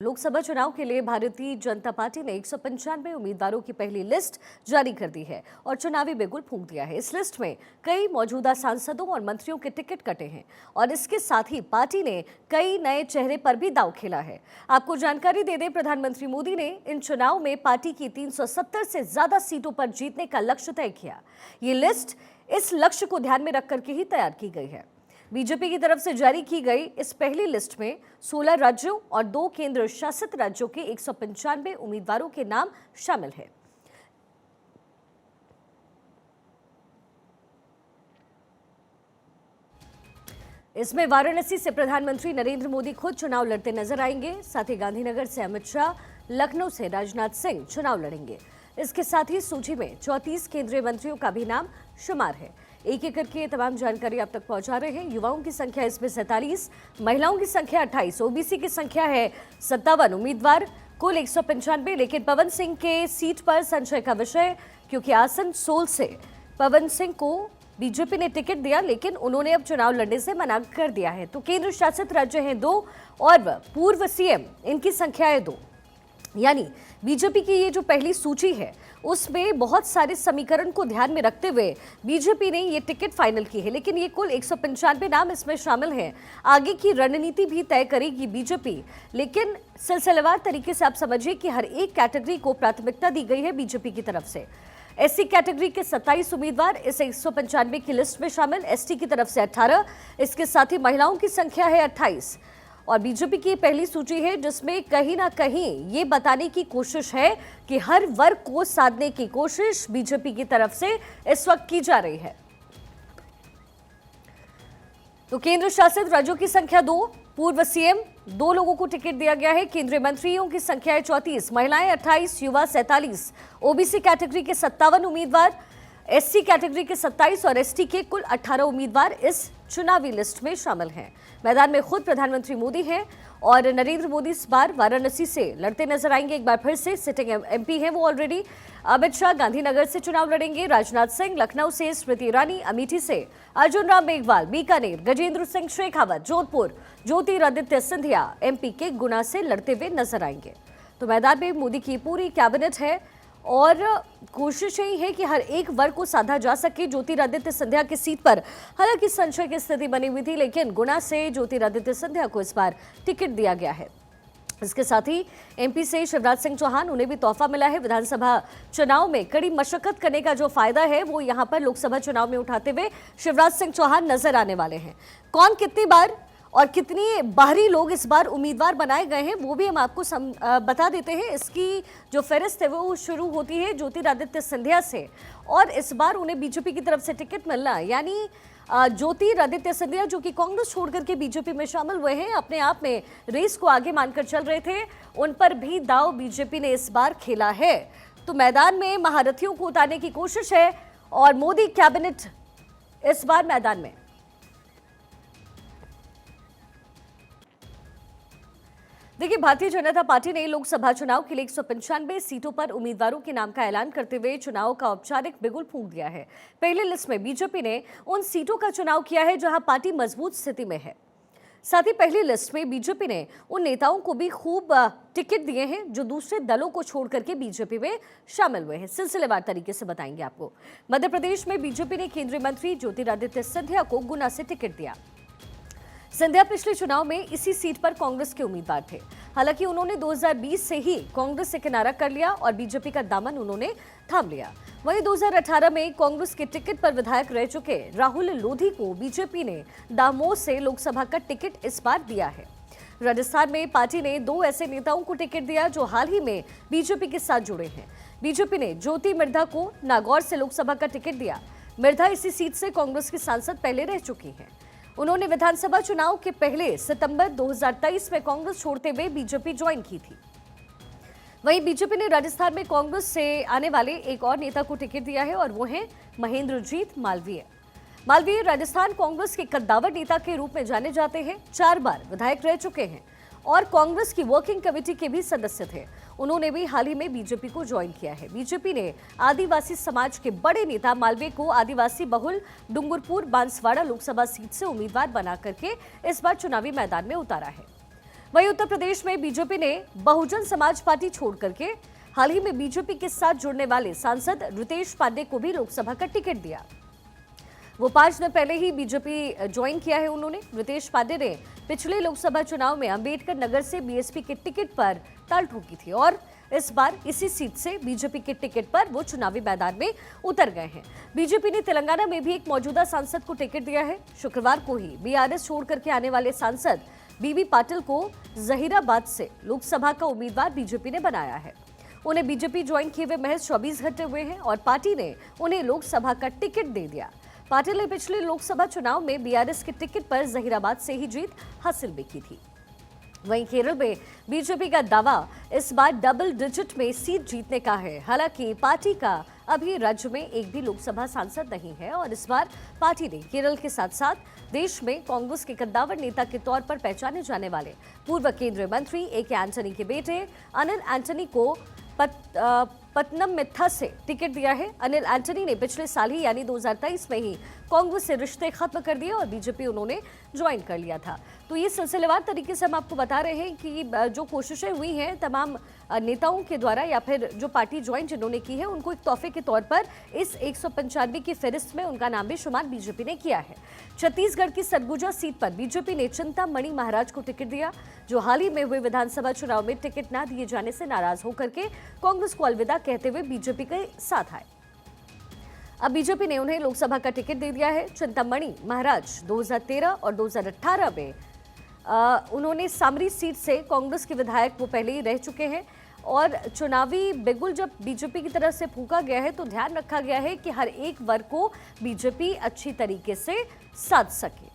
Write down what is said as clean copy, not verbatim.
लोकसभा चुनाव के लिए भारतीय जनता पार्टी ने 195 उम्मीदवारों की पहली लिस्ट जारी कर दी है और चुनावी बिगुल फूंक दिया है। इस लिस्ट में कई मौजूदा सांसदों और मंत्रियों के टिकट कटे हैं और इसके साथ ही पार्टी ने कई नए चेहरे पर भी दांव खेला है। आपको जानकारी दे दें, प्रधानमंत्री मोदी ने इन चुनाव में पार्टी की 370 से ज्यादा सीटों पर जीतने का लक्ष्य तय किया। ये लिस्ट इस लक्ष्य को ध्यान में रखकर के ही तैयार की गई है। बीजेपी की तरफ से जारी की गई इस पहली लिस्ट में 16 राज्यों और 2 केंद्र शासित राज्यों के 195 उम्मीदवारों के नाम शामिल हैं। इसमें वाराणसी से प्रधानमंत्री नरेंद्र मोदी खुद चुनाव लड़ते नजर आएंगे। साथ ही गांधीनगर से अमित शाह, लखनऊ से राजनाथ सिंह चुनाव लड़ेंगे। इसके साथ ही सूची में 34 केंद्रीय मंत्रियों का भी नाम शुमार है। एक एक करके तमाम जानकारी आप तक पहुंचा रहे हैं। युवाओं की संख्या इसमें 47, महिलाओं की संख्या 28, ओबीसी की संख्या है 57 उम्मीदवार, कुल 195। लेकिन पवन सिंह के सीट पर संशय का विषय, क्योंकि आसनसोल से पवन सिंह को बीजेपी ने टिकट दिया, लेकिन उन्होंने अब चुनाव लड़ने से मना कर दिया है। तो केंद्र शासित राज्य हैं 2 और पूर्व सीएम, इनकी संख्या है 2। यानी बीजेपी की ये जो पहली सूची है उसमें बहुत सारे समीकरण को ध्यान में रखते हुए बीजेपी ने ये टिकट फाइनल की है। लेकिन ये कुल 195 नाम इसमें शामिल हैं। आगे की रणनीति भी तय करेगी बीजेपी, लेकिन सिलसिलेवार तरीके से आप समझिए कि हर एक कैटेगरी को प्राथमिकता दी गई है बीजेपी की तरफ से। एससी कैटेगरी के 27 उम्मीदवार इस 195 की लिस्ट में शामिल, एसटी की तरफ से 18, इसके साथ ही महिलाओं की संख्या है 28। और बीजेपी की पहली सूची है जिसमें कहीं ना कहीं ये बताने की कोशिश है कि हर वर्ग को साधने की कोशिश बीजेपी की तरफ से इस वक्त की जा रही है। तो केंद्र शासित राज्यों की संख्या 2, पूर्व सीएम 2 लोगों को टिकट दिया गया है। केंद्रीय मंत्रियों की संख्या है 34, महिलाएं 28, युवा 47, ओबीसी कैटेगरी के 57 उम्मीदवार, एससी कैटेगरी के 27 और एसटी के कुल 18 उम्मीदवार इस चुनावी लिस्ट में शामिल हैं। मैदान में खुद प्रधानमंत्री मोदी हैं और नरेंद्र मोदी इस बार वाराणसी से लड़ते नजर आएंगे। एक बार फिर से सिटिंग एमपी हैं वो ऑलरेडी। अमित शाह गांधीनगर से चुनाव लड़ेंगे, राजनाथ सिंह लखनऊ से, स्मृति ईरानी अमेठी से, अर्जुन राम मेघवाल बीकानेर, गजेंद्र सिंह शेखावत जोधपुर, ज्योतिरादित्य सिंधिया एमपी के गुना से लड़ते हुए नजर आएंगे। तो मैदान में मोदी की पूरी कैबिनेट है और कोशिश यही है कि हर एक वर्ग को साधा जा सके। ज्योतिरादित्य सिंधिया की सीट पर हालांकि संशय की स्थिति बनी हुई थी, लेकिन गुना से ज्योतिरादित्य सिंधिया को इस बार टिकट दिया गया है। इसके साथ ही एमपी से शिवराज सिंह चौहान, उन्हें भी तोहफा मिला है। विधानसभा चुनाव में कड़ी मशक्कत करने का जो फायदा है वो यहां पर लोकसभा चुनाव में उठाते हुए शिवराज सिंह चौहान नजर आने वाले हैं। कौन कितनी बार और कितनी बाहरी लोग इस बार उम्मीदवार बनाए गए हैं वो भी हम आपको बता देते हैं। इसकी जो फहरिस्त है वो शुरू होती है ज्योतिरादित्य सिंधिया से और इस बार उन्हें बीजेपी की तरफ से टिकट मिलना, यानी ज्योतिरादित्य सिंधिया जो कि कांग्रेस छोड़कर के बीजेपी में शामिल हुए हैं, अपने आप में रेस को आगे मानकर चल रहे थे, उन पर भी दाव बीजेपी ने इस बार खेला है। तो मैदान में महारथियों को उतारने की कोशिश है और मोदी कैबिनेट इस बार मैदान में। देखिए, भारतीय जनता पार्टी ने लोकसभा चुनाव के लिए 195 सीटों पर उम्मीदवारों के नाम का ऐलान करते हुए चुनाव का औपचारिक बिगुल फूंक दिया है। पहले लिस्ट में बीजेपी ने उन सीटों का चुनाव किया है जहां पार्टी मजबूत स्थिति में है। साथ ही पहली लिस्ट में बीजेपी ने उन नेताओं को भी खूब टिकट दिए हैं जो दूसरे दलों को छोड़ करके बीजेपी में शामिल हुए हैं। सिलसिलेवार तरीके से बताएंगे आपको। मध्य प्रदेश में बीजेपी ने केंद्रीय मंत्री ज्योतिरादित्य सिंधिया को गुना से टिकट दिया। सिंधिया पिछले चुनाव में इसी सीट पर कांग्रेस के उम्मीदवार थे। हालांकि उन्होंने 2020 से ही कांग्रेस से किनारा कर लिया और बीजेपी का दामन उन्होंने थाम लिया। वहीं 2018 में कांग्रेस के टिकट पर विधायक रह चुके राहुल लोधी को बीजेपी ने दामोह से लोकसभा का टिकट इस बार दिया है। राजस्थान में पार्टी ने 2 ऐसे नेताओं को टिकट दिया जो हाल ही में बीजेपी के साथ जुड़े हैं। बीजेपी ने ज्योति मिर्धा को नागौर से लोकसभा का टिकट दिया। मिर्धा इसी सीट से कांग्रेस की सांसद पहले रह चुकी हैं। उन्होंने विधानसभा चुनाव के पहले सितंबर 2023 में कांग्रेस छोड़ते हुए बीजेपी ज्वाइन की थी। वहीं बीजेपी ने राजस्थान में कांग्रेस से आने वाले एक और नेता को टिकट दिया है और वो हैं महेंद्रजीत मालवीय। मालवीय राजस्थान कांग्रेस के कद्दावर नेता के रूप में जाने जाते हैं। 4 बार विधायक रह चुके हैं और कांग्रेस की वर्किंग कमेटी के भी सदस्य थे। उन्होंने भी हाल ही में बीजेपी को ज्वाइन किया है। बीजेपी ने आदिवासी समाज के बड़े नेता मालवीय को आदिवासी बहुल डूंगरपुर बांसवाड़ा लोकसभा सीट से उम्मीदवार बना करके इस बार चुनावी मैदान में उतारा है। वहीं उत्तर प्रदेश में बीजेपी ने बहुजन समाज पार्टी छोड़ करके हाल ही में बीजेपी के साथ जुड़ने वाले सांसद रितेश पांडे को भी लोकसभा का टिकट दिया। वो 5 दिन पहले ही बीजेपी ज्वाइन किया है उन्होंने। रितेश पांडे ने पिछले लोकसभा चुनाव में अंबेडकर नगर से बीएसपी के टिकट पर ताल ठोकी थी और इस बार इसी सीट से बीजेपी के टिकट पर वो चुनावी मैदान में उतर गए हैं। बीजेपी ने तेलंगाना में भी एक मौजूदा सांसद को टिकट दिया है। शुक्रवार को ही बीआरएस छोड़ करके आने वाले सांसद बीबी पाटिल को जहीराबाद से लोकसभा का उम्मीदवार बीजेपी ने बनाया है। उन्हें बीजेपी ज्वाइन किए हुए महज 24 घंटे हुए हैं और पार्टी ने उन्हें लोकसभा का टिकट दे दिया। पाटिल ने पिछले लोकसभा चुनाव में बीआरएस के टिकट पर जहीराबाद से ही जीत हासिल भी की थी। वहीं केरल में बीजेपी का दावा इस बार डबल डिजिट में सीट जीतने का है। हालांकि पार्टी का अभी राज्य में एक भी लोकसभा सांसद नहीं है और इस बार पार्टी ने केरल के साथ साथ देश में कांग्रेस के कद्दावर नेता के तौर पर पहचाने जाने वाले पूर्व केंद्रीय मंत्री ए.के. एंटनी के बेटे अनिल एंटनी को पत्तनमथिट्टा से टिकट दिया है। अनिल एंटनी ने पिछले साल ही यानी 2023 में ही कांग्रेस से रिश्ते खत्म कर दिए और बीजेपी उन्होंने ज्वाइन कर लिया था। तो ये सिलसिलेवार तरीके से हम आपको बता रहे हैं कि जो कोशिशें हुई हैं तमाम नेताओं के द्वारा या फिर जो पार्टी ज्वाइन जिन्होंने की है उनको एक तोहफे के तौर पर इस 195 की फहरिस्त में उनका नाम भी शुमार बीजेपी ने किया है। छत्तीसगढ़ की सरगुजा सीट पर बीजेपी ने चिंतामणि महाराज को टिकट दिया, जो हाल ही में हुए विधानसभा चुनाव में टिकट न दिए जाने से नाराज होकर के कांग्रेस को अलविदा कहते हुए बीजेपी के साथ आए। अब बीजेपी ने उन्हें लोकसभा का टिकट दे दिया है। चिंतामणि महाराज 2013 और 2018 में उन्होंने सामरी सीट से कांग्रेस के विधायक वो पहले ही रह चुके हैं और चुनावी बिगुल जब बीजेपी की तरफ से फूंका गया है तो ध्यान रखा गया है कि हर एक वर्ग को बीजेपी अच्छी तरीके से साध सके।